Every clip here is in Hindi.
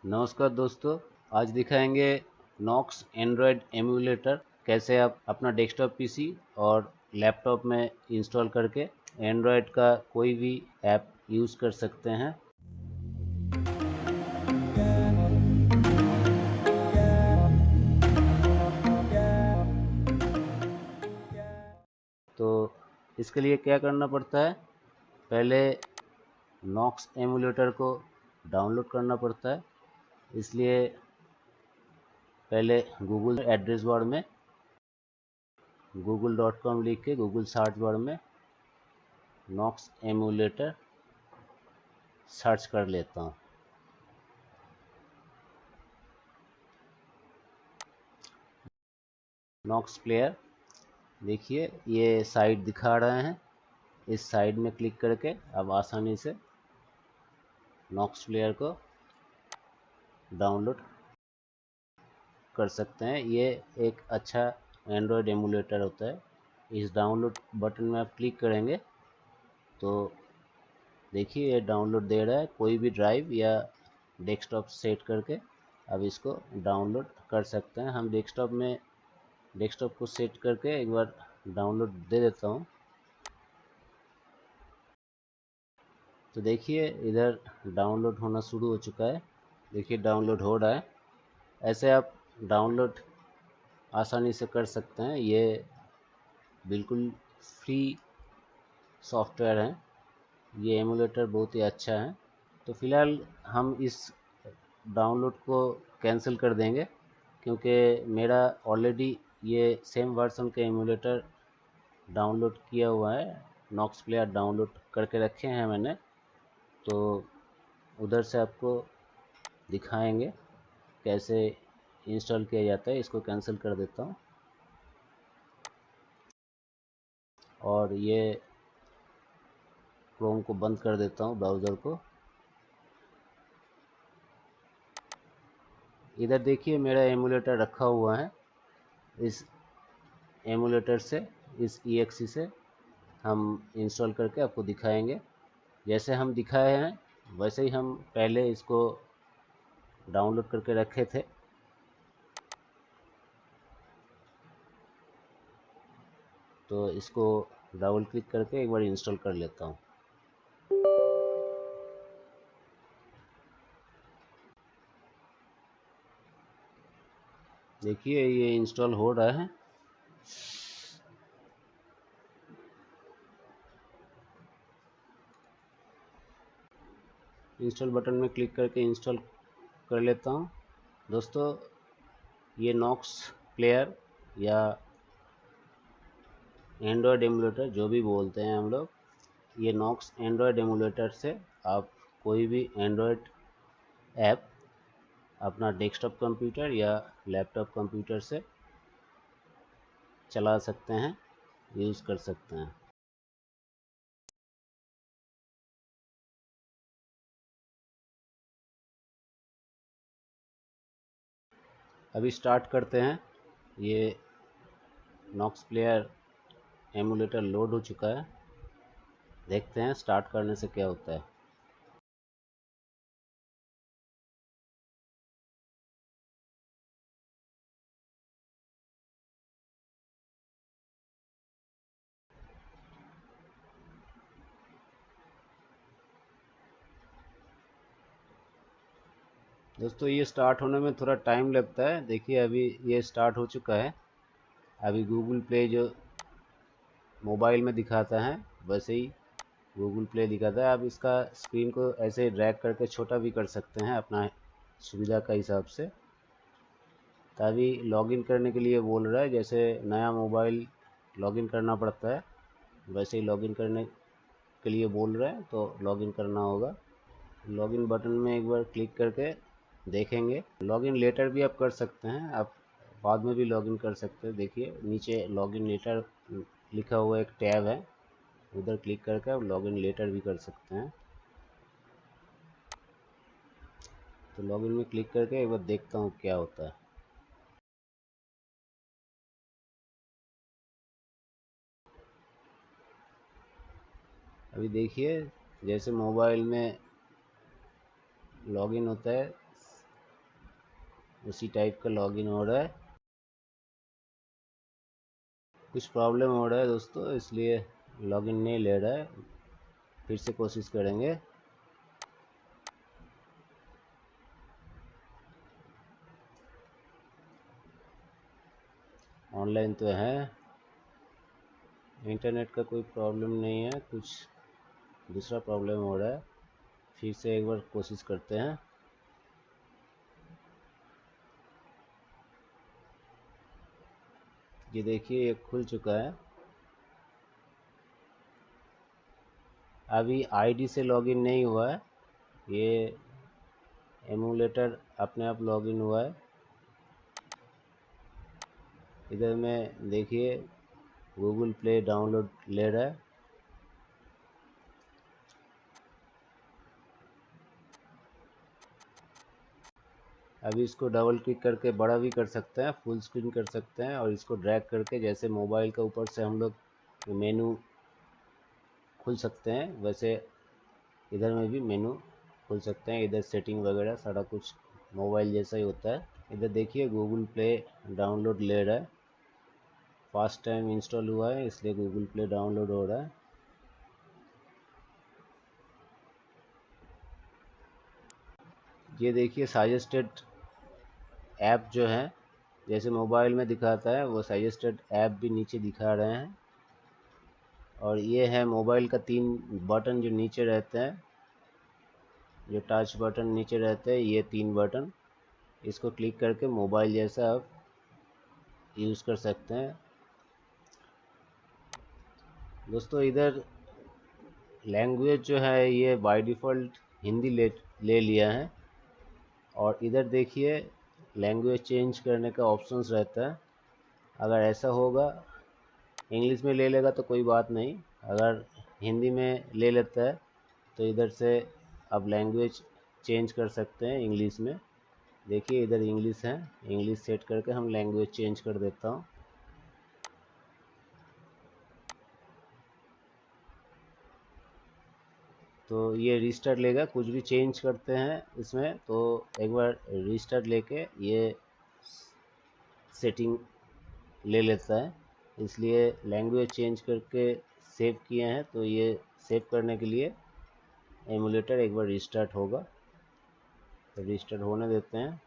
नमस्कार दोस्तों, आज दिखाएंगे नॉक्स एंड्रॉयड एमुलेटर कैसे आप अपना डेस्कटॉप पीसी और लैपटॉप में इंस्टॉल करके एंड्रॉयड का कोई भी ऐप यूज़ कर सकते हैं। तो इसके लिए क्या करना पड़ता है, पहले नॉक्स एमुलेटर को डाउनलोड करना पड़ता है। इसलिए पहले गूगल एड्रेस बार में google.com लिख के गूगल सर्च बार में नॉक्स एमुलेटर सर्च कर लेता हूँ। नॉक्स प्लेयर, देखिए ये साइट दिखा रहे हैं। इस साइट में क्लिक करके आप आसानी से नॉक्स प्लेयर को डाउनलोड कर सकते हैं। ये एक अच्छा एंड्रॉयड एमुलेटर होता है। इस डाउनलोड बटन में आप क्लिक करेंगे तो देखिए ये डाउनलोड दे रहा है। कोई भी ड्राइव या डेस्कटॉप सेट करके अब इसको डाउनलोड कर सकते हैं। हम डेस्कटॉप को सेट करके एक बार डाउनलोड दे देता हूँ। तो देखिए इधर डाउनलोड होना शुरू हो चुका है। देखिए डाउनलोड हो रहा है। ऐसे आप डाउनलोड आसानी से कर सकते हैं। ये बिल्कुल फ्री सॉफ्टवेयर है। ये एमुलेटर बहुत ही अच्छा है। तो फिलहाल हम इस डाउनलोड को कैंसिल कर देंगे, क्योंकि मेरा ऑलरेडी ये सेम वर्जन के एमुलेटर डाउनलोड किया हुआ है। नॉक्स प्लेयर डाउनलोड करके रखे हैं मैंने, तो उधर से आपको दिखाएंगे कैसे इंस्टॉल किया जाता है। इसको कैंसिल कर देता हूँ और ये क्रोम को बंद कर देता हूँ, ब्राउज़र को। इधर देखिए मेरा एमुलेटर रखा हुआ है। इस एमुलेटर से, इस EXE से हम इंस्टॉल करके आपको दिखाएंगे। जैसे हम दिखाए हैं वैसे ही हम पहले इसको डाउनलोड करके रखे थे। तो इसको डबल क्लिक करके एक बार इंस्टॉल कर लेता हूँ। देखिए ये इंस्टॉल हो रहा है। इंस्टॉल बटन में क्लिक करके इंस्टॉल कर लेता हूँ। दोस्तों, ये नॉक्स प्लेयर या एंड्रॉयड एमुलेटर जो भी बोलते हैं हम लोग, ये नॉक्स एंड्रॉयड एमुलेटर से आप कोई भी एंड्रॉयड ऐप अपना डेस्कटॉप कंप्यूटर या लैपटॉप कंप्यूटर से चला सकते हैं, यूज़ कर सकते हैं। अभी स्टार्ट करते हैं। ये नॉक्स प्लेयर एमुलेटर लोड हो चुका है। देखते हैं स्टार्ट करने से क्या होता है। दोस्तों, ये स्टार्ट होने में थोड़ा टाइम लगता है। देखिए अभी ये स्टार्ट हो चुका है। अभी गूगल प्ले जो मोबाइल में दिखाता है वैसे ही गूगल प्ले दिखाता है। आप इसका स्क्रीन को ऐसे ड्रैग करके छोटा भी कर सकते हैं अपना सुविधा का हिसाब से। तभी लॉगिन करने के लिए बोल रहा है। जैसे नया मोबाइल लॉगिन करना पड़ता है वैसे ही लॉगिन करने के लिए बोल रहा है, तो लॉगिन करना होगा। लॉगिन बटन में एक बार क्लिक करके देखेंगे। लॉगिन लेटर भी आप कर सकते हैं, आप बाद में भी लॉगिन कर सकते हैं। देखिए नीचे लॉगिन लेटर लिखा हुआ एक टैब है, उधर क्लिक करके आप लॉगिन लेटर भी कर सकते हैं। तो लॉगिन में क्लिक करके एक बार देखता हूँ क्या होता है। अभी देखिए जैसे मोबाइल में लॉगिन होता है उसी टाइप का लॉगिन हो रहा है। कुछ प्रॉब्लम हो रहा है दोस्तों, इसलिए लॉगिन नहीं ले रहा है। फिर से कोशिश करेंगे। ऑनलाइन तो है, इंटरनेट का कोई प्रॉब्लम नहीं है, कुछ दूसरा प्रॉब्लम हो रहा है। फिर से एक बार कोशिश करते हैं। ये देखिए ये खुल चुका है। अभी आईडी से लॉगिन नहीं हुआ है, ये एमुलेटर अपने आप लॉगिन हुआ है। इधर में देखिए गूगल प्ले डाउनलोड ले रहा है। अभी इसको डबल क्लिक करके बड़ा भी कर सकते हैं, फुल स्क्रीन कर सकते हैं, और इसको ड्रैग करके जैसे मोबाइल का ऊपर से हम लोग मेनू खुल सकते हैं, वैसे इधर में भी मेनू खुल सकते हैं। इधर सेटिंग वगैरह सारा कुछ मोबाइल जैसा ही होता है। इधर देखिए गूगल प्ले डाउनलोड ले रहा है, फर्स्ट टाइम इंस्टॉल हुआ है इसलिए गूगल प्ले डाउनलोड हो रहा है। ये देखिए सजेस्टेड ऐप जो है, जैसे मोबाइल में दिखाता है वो सजेस्टेड ऐप भी नीचे दिखा रहे हैं। और ये है मोबाइल का 3 बटन जो नीचे रहते हैं, जो टच बटन नीचे रहते हैं, ये 3 बटन, इसको क्लिक करके मोबाइल जैसा आप यूज़ कर सकते हैं। दोस्तों इधर लैंग्वेज जो है ये बाय डिफ़ॉल्ट हिंदी ले लिया है। और इधर देखिए लैंग्वेज चेंज करने का ऑप्शंस रहता है। अगर ऐसा होगा, इंग्लिश में ले लेगा तो कोई बात नहीं, अगर हिंदी में ले लेता है तो इधर से अब लैंग्वेज चेंज कर सकते हैं इंग्लिश में। देखिए इधर इंग्लिश है, इंग्लिश सेट करके हम लैंग्वेज चेंज कर देता हूँ। तो ये रिस्टार्ट लेगा, कुछ भी चेंज करते हैं इसमें तो एक बार रिस्टार्ट लेके ये सेटिंग ले लेता है। इसलिए लैंग्वेज चेंज करके सेव किए हैं, तो ये सेव करने के लिए एमुलेटर एक बार रिस्टार्ट होगा, तो रिस्टार्ट होने देते हैं।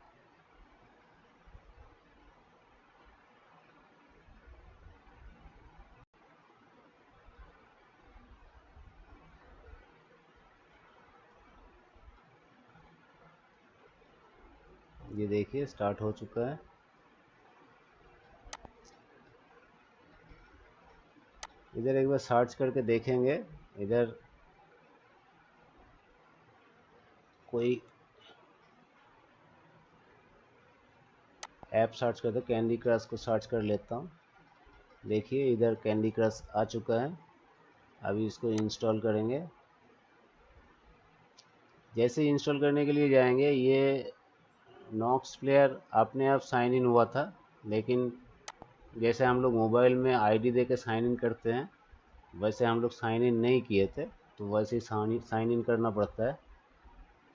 ये देखिए स्टार्ट हो चुका है। इधर एक बार सर्च करके देखेंगे, इधर कोई ऐप सर्च करते, कैंडी क्रश को सर्च कर लेता हूँ। देखिए इधर कैंडी क्रश आ चुका है, अभी इसको इंस्टॉल करेंगे। जैसे इंस्टॉल करने के लिए जाएंगे, ये नॉक्स प्लेयर अपने आप साइन इन हुआ था, लेकिन जैसे हम लोग मोबाइल में आईडी देके साइन इन करते हैं, वैसे हम लोग साइन इन नहीं किए थे, तो वैसे ही साइन इन करना पड़ता है।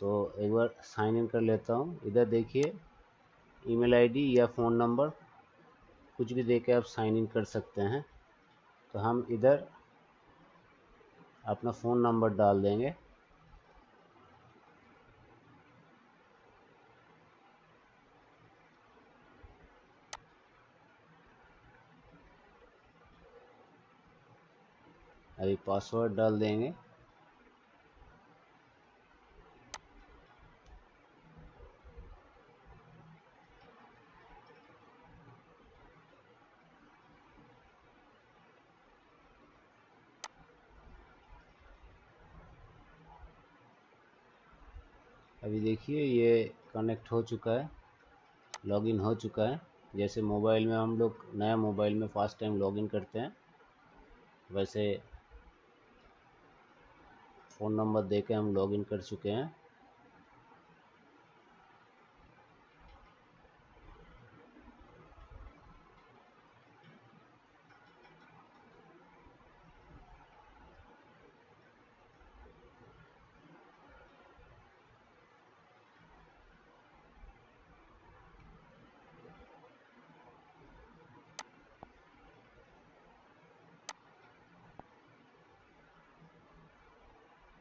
तो एक बार साइन इन कर लेता हूँ। इधर देखिए ईमेल आईडी या फ़ोन नंबर कुछ भी देके आप साइन इन कर सकते हैं। तो हम इधर अपना फ़ोन नंबर डाल देंगे। अभी पासवर्ड डाल देंगे। अभी देखिए ये कनेक्ट हो चुका है, लॉगिन हो चुका है। जैसे मोबाइल में हम लोग नया मोबाइल में फर्स्ट टाइम लॉगिन करते हैं, वैसे फ़ोन नंबर देके हम लॉगिन कर चुके हैं।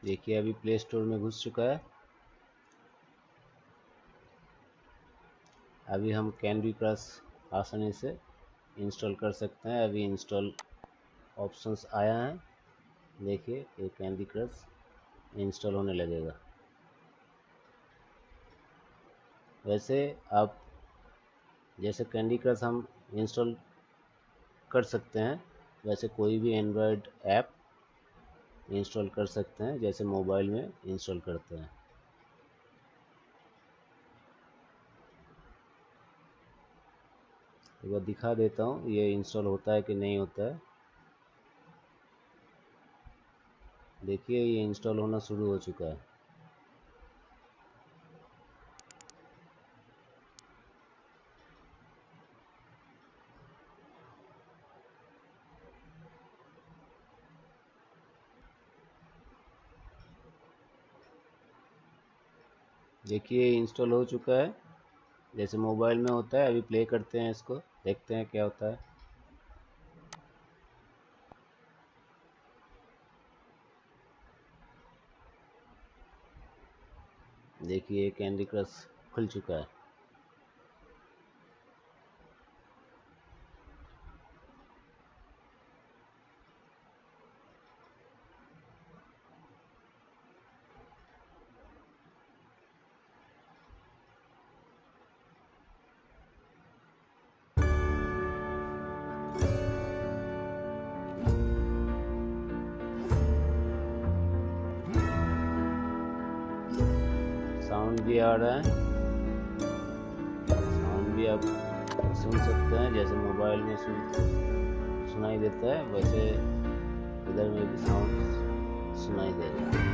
देखिए अभी प्ले स्टोर में घुस चुका है। अभी हम कैंडी क्रश आसानी से इंस्टॉल कर सकते हैं। अभी इंस्टॉल ऑप्शंस आया है, देखिए ये कैंडी क्रश इंस्टॉल होने लगेगा। वैसे आप जैसे कैंडी क्रश हम इंस्टॉल कर सकते हैं, वैसे कोई भी एंड्रॉयड ऐप इंस्टॉल कर सकते हैं जैसे मोबाइल में इंस्टॉल करते हैं। एक बार दिखा देता हूँ ये इंस्टॉल होता है कि नहीं होता है। देखिए ये इंस्टॉल होना शुरू हो चुका है। देखिए इंस्टॉल हो चुका है जैसे मोबाइल में होता है। अभी प्ले करते हैं इसको, देखते हैं क्या होता है। देखिए कैंडी क्रश खुल चुका है। साउंड भी आ रहा है, साउंड भी आप सुन सकते हैं जैसे मोबाइल में सुनाई देता है, वैसे इधर में भी साउंड सुनाई देगा।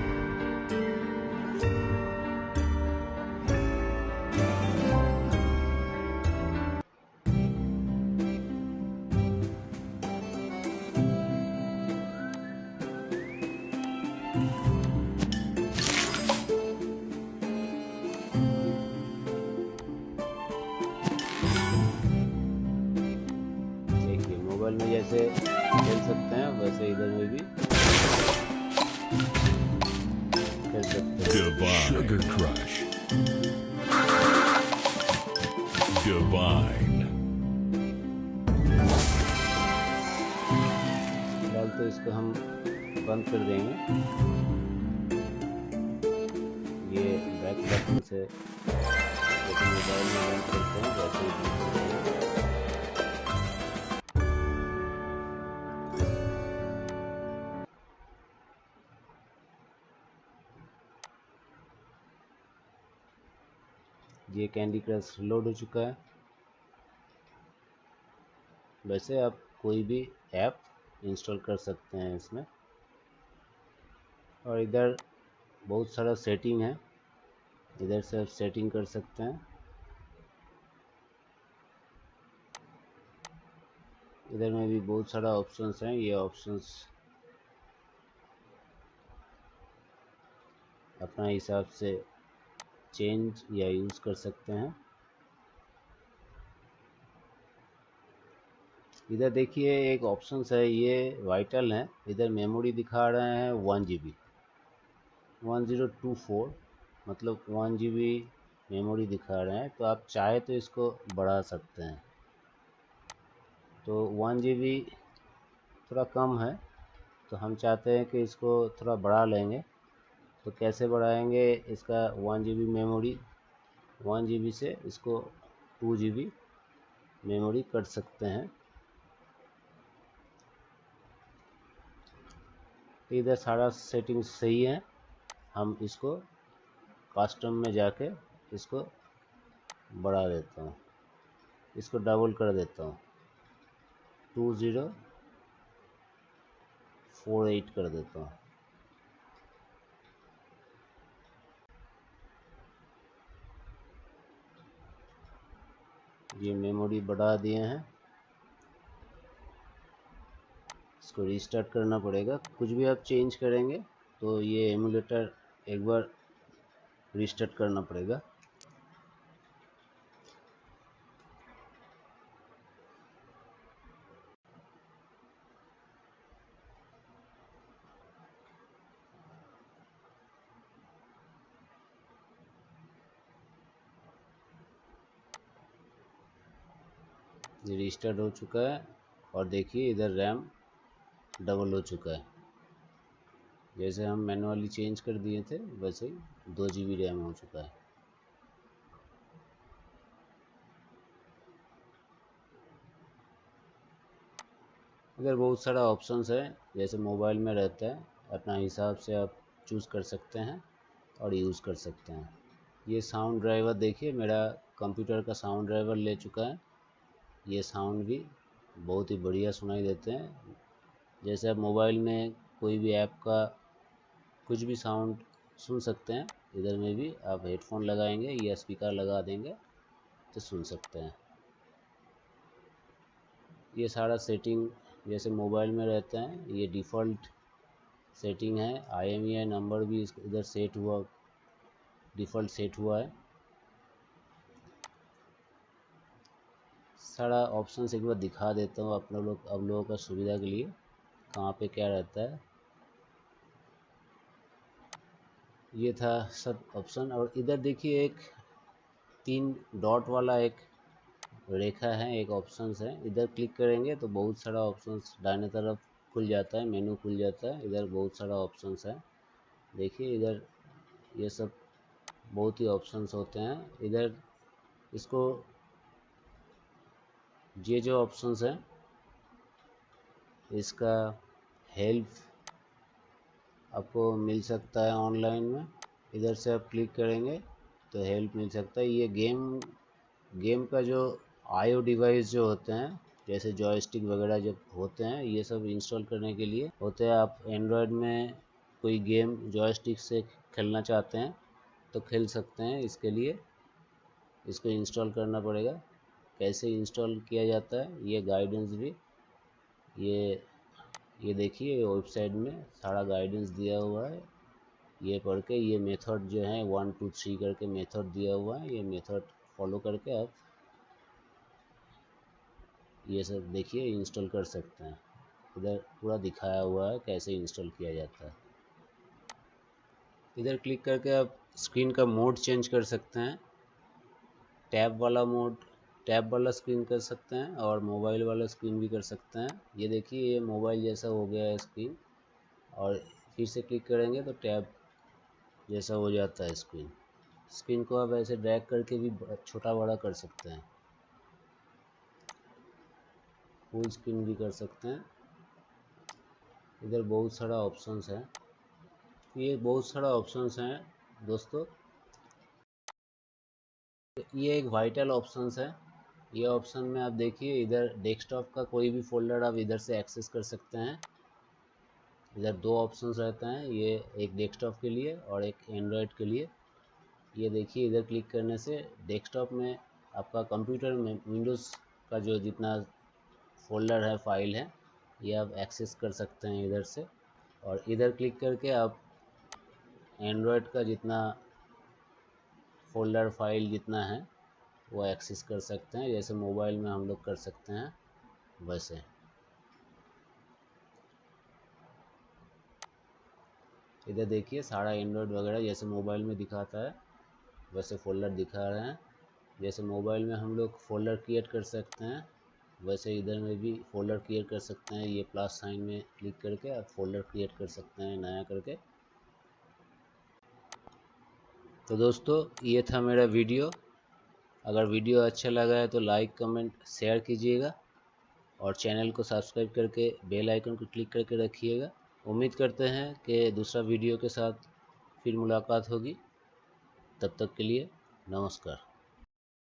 देखिए मोबाइल में जैसे खेल सकते हैं वैसे इधर में भी खेल सकते हैं। Sugar Crush. Divine. फिलहाल तो इसको हम बंद कर देंगे। ये बैक बटन से जैसे मोबाइल में बंद करते हैं वैसे ही बंद कर देंगे। ये कैंडी क्रश लोड हो चुका है। वैसे आप कोई भी ऐप इंस्टॉल कर सकते हैं इसमें। और इधर बहुत सारा सेटिंग है, इधर से आप सेटिंग कर सकते हैं। इधर में भी बहुत सारा ऑप्शंस हैं, ये ऑप्शंस अपना हिसाब से चेंज या यूज़ कर सकते हैं। इधर देखिए एक ऑप्शंस है, ये वाइटल है। इधर मेमोरी दिखा रहे हैं 1 GB 1024, मतलब 1 GB मेमोरी दिखा रहे हैं। तो आप चाहे तो इसको बढ़ा सकते हैं। तो 1 GB थोड़ा कम है, तो हम चाहते हैं कि इसको थोड़ा बढ़ा लेंगे। तो कैसे बढ़ाएंगे? इसका 1 GB मेमोरी, 1 GB से इसको 2 GB मेमोरी कर सकते हैं। तो इधर सारा सेटिंग सही है। हम इसको कस्टम में जाके इसको बढ़ा देता हूँ, इसको डबल कर देता हूँ, 2048 कर देता हूँ। ये मेमोरी बढ़ा दिए हैं, इसको रीस्टार्ट करना पड़ेगा। कुछ भी आप चेंज करेंगे तो ये एमुलेटर एक बार रीस्टार्ट करना पड़ेगा। ये रिस्टार्ट हो चुका है और देखिए इधर रैम डबल हो चुका है। जैसे हम मैनुअली चेंज कर दिए थे वैसे ही 2 GB रैम हो चुका है। इधर बहुत सारा ऑप्शंस है, जैसे मोबाइल में रहता है, अपना हिसाब से आप चूज़ कर सकते हैं और यूज़ कर सकते हैं। ये साउंड ड्राइवर देखिए, मेरा कंप्यूटर का साउंड ड्राइवर ले चुका है। ये साउंड भी बहुत ही बढ़िया सुनाई देते हैं। जैसे आप मोबाइल में कोई भी ऐप का कुछ भी साउंड सुन सकते हैं, इधर में भी आप हेडफोन लगाएंगे या स्पीकर लगा देंगे तो सुन सकते हैं। ये सारा सेटिंग जैसे मोबाइल में रहता है, ये डिफ़ॉल्ट सेटिंग है। IMEI नंबर भी इधर सेट हुआ, डिफ़ॉल्ट सेट हुआ है। सारा ऑप्शन एक बार दिखा देता हूँ आप लोगों का सुविधा के लिए, कहाँ पे क्या रहता है। ये था सब ऑप्शन, और इधर देखिए एक 3 डॉट वाला एक रेखा है, एक ऑप्शंस है। इधर क्लिक करेंगे तो बहुत सारा ऑप्शंस दाहिने तरफ खुल जाता है, मेनू खुल जाता है। इधर बहुत सारा ऑप्शंस है, देखिए इधर ये सब बहुत ही ऑप्शंस होते हैं। इधर इसको ये जो ऑप्शंस है इसका हेल्प आपको मिल सकता है ऑनलाइन में। इधर से आप क्लिक करेंगे तो हेल्प मिल सकता है। ये गेम का जो IO डिवाइस जो होते हैं, जैसे जॉयस्टिक वगैरह जब होते हैं, ये सब इंस्टॉल करने के लिए होते हैं। आप एंड्रॉयड में कोई गेम जॉयस्टिक से खेलना चाहते हैं तो खेल सकते हैं। इसके लिए इसको इंस्टॉल करना पड़ेगा। कैसे इंस्टॉल किया जाता है ये गाइडेंस भी ये देखिए वेबसाइट में सारा गाइडेंस दिया हुआ है। ये पढ़ के, ये मेथड जो है 1 2 3 करके मेथड दिया हुआ है, ये मेथड फॉलो करके आप ये सब देखिए इंस्टॉल कर सकते हैं। इधर पूरा दिखाया हुआ है कैसे इंस्टॉल किया जाता है। इधर क्लिक करके आप स्क्रीन का मोड चेंज कर सकते हैं। टैब वाला स्क्रीन कर सकते हैं और मोबाइल वाला स्क्रीन भी कर सकते हैं। ये देखिए ये मोबाइल जैसा हो गया है स्क्रीन, और फिर से क्लिक करेंगे तो टैब जैसा हो जाता है स्क्रीन को आप ऐसे ड्रैग करके भी छोटा बड़ा कर सकते हैं, फुल स्क्रीन भी कर सकते हैं। इधर बहुत सारा ऑप्शंस है, ये बहुत सारा ऑप्शंस हैं दोस्तों। ये एक वाइटल ऑप्शंस है। ये ऑप्शन में आप देखिए इधर डेस्कटॉप का कोई भी फोल्डर आप इधर से एक्सेस कर सकते हैं। इधर 2 ऑप्शंस रहते हैं, ये एक डेस्कटॉप के लिए और एक एंड्रॉयड के लिए। ये देखिए इधर क्लिक करने से डेस्कटॉप में आपका कंप्यूटर में विंडोज़ का जो जितना फोल्डर है, फाइल है, ये आप एक्सेस कर सकते हैं इधर से। और इधर क्लिक करके आप एंड्रॉयड का जितना फोल्डर फाइल जितना है वो एक्सेस कर सकते हैं, जैसे मोबाइल में हम लोग कर सकते हैं वैसे। इधर देखिए सारा एंड्रॉयड वगैरह जैसे मोबाइल में दिखाता है वैसे फ़ोल्डर दिखा रहे हैं। जैसे मोबाइल में हम लोग फ़ोल्डर क्रिएट कर सकते हैं वैसे इधर में भी फ़ोल्डर क्रिएट कर सकते हैं। ये प्लस साइन में क्लिक करके आप फ़ोल्डर क्रिएट कर सकते हैं नया करके। तो दोस्तों ये था मेरा वीडियो। अगर वीडियो अच्छा लगा है तो लाइक कमेंट शेयर कीजिएगा और चैनल को सब्सक्राइब करके बेल आइकन को क्लिक करके रखिएगा। उम्मीद करते हैं कि दूसरा वीडियो के साथ फिर मुलाकात होगी। तब तक के लिए नमस्कार।